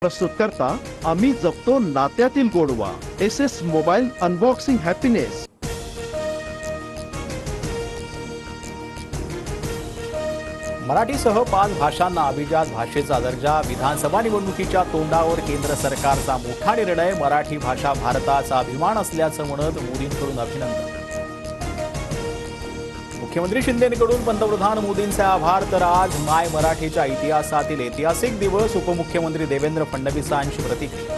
प्रस्तुत करता आम्ही जपतो नात्यातील गोडवा. SS mobile unboxing happiness. मराठीसह 5 भाषांना अभिजात भाषेचा दर्जा. विधानसभा निवडणुकीच्या तोंडावर केंद्र सरकारचा मोठा निर्णय. मराठी भाषा भारताचा अभिमान असल्याचं म्हणत मोदींकडून अभिनंदन. मुख्यमंत्री शिंदेंकडून पंतप्रधान मोदींचे आभार. तर आज माय मराठीच्या इतिहासातील ऐतिहासिक दिवस. उपमुख्यमंत्री देवेंद्र फडणवीसांची प्रतिक्रिया.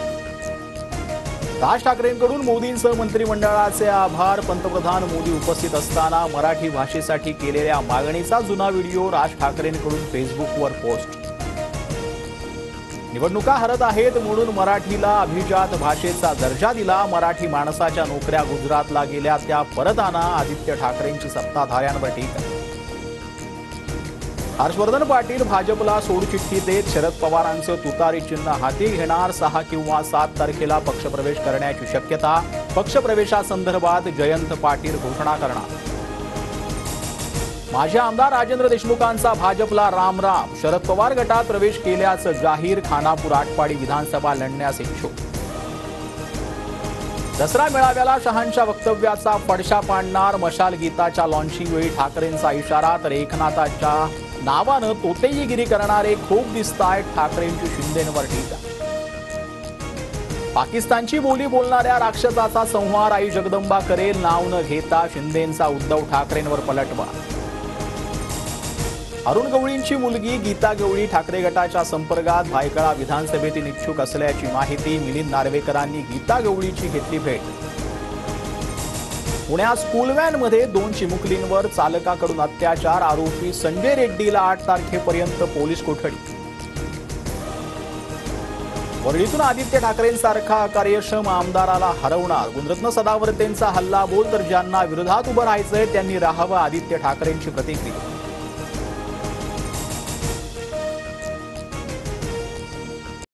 राज ठाकरेंकडून मोदींसह मंत्रिमंडळाचे आभार. पंतप्रधान मोदी उपस्थित असताना मराठी भाषेसाठी केलेल्या मागणीचा जुना व्हिडिओ राज ठाकरेंकडून फेसबुकवर पोस्ट. निवडणुका हरत आहेत म्हणून मराठीला अभिजात भाषेचा दर्जा दिला. मराठी माणसाच्या नोकऱ्या गुजरातला गेल्या त्या परत आणा. आदित्य ठाकरेंची सत्ताधाऱ्यांवर टीका. हर्षवर्धन पाटील भाजपला सोडचिठ्ठी देत शरद पवारांचं तुतारी चिन्ह हाती घेणार. 6 किंवा 7 तारखेला पक्षप्रवेश करण्याची शक्यता. पक्षप्रवेशासंदर्भात जयंत पाटील घोषणा करणार. माजी आमदार राजेंद्र देशमुखांचा भाजपला रामराम. शरद पवार गटात प्रवेश केल्याचं जाहीर. खानापूर आटपाडी विधानसभा लढण्यास इच्छुक. दसरा मेळाव्याला शहांच्या वक्तव्याचा फडशा पाडणार. मशाल गीताच्या लॉन्चिंग वेळी ठाकरेंचा इशारा. तर एकनाथाच्या नावानं तोतेईगिरी करणारे खूप दिसतायत. ठाकरेंची शिंदेंवर टीका. पाकिस्तानची बोली बोलणाऱ्या राक्षसाचा संहार आई जगदंबा करेल. नाव न घेता शिंदेंचा उद्धव ठाकरेंवर पलटवार. अरुण गवळींची मुलगी गीता गवळी ठाकरे गटाच्या संपर्कात. भायखळा विधानसभेतील इच्छुक असल्याची माहिती. मिलिंद नार्वेकरांनी गीता गवळीची घेतली भेट. पुण्यात स्कूल व्हॅनमध्ये 2 चिमुकलींवर चालकाकडून अत्याचार. आरोपी संजय रेड्डीला 8 तारखेपर्यंत पोलीस कोठडी. वरळीतून आदित्य ठाकरेंसारखा कार्यक्षम आमदाराला हरवणार. गुणरत्न सदावर्तेंचा हल्ला बोल. तर ज्यांना विरोधात उभं राहायचंय त्यांनी राहावं. आदित्य ठाकरेंची प्रतिक्रिया.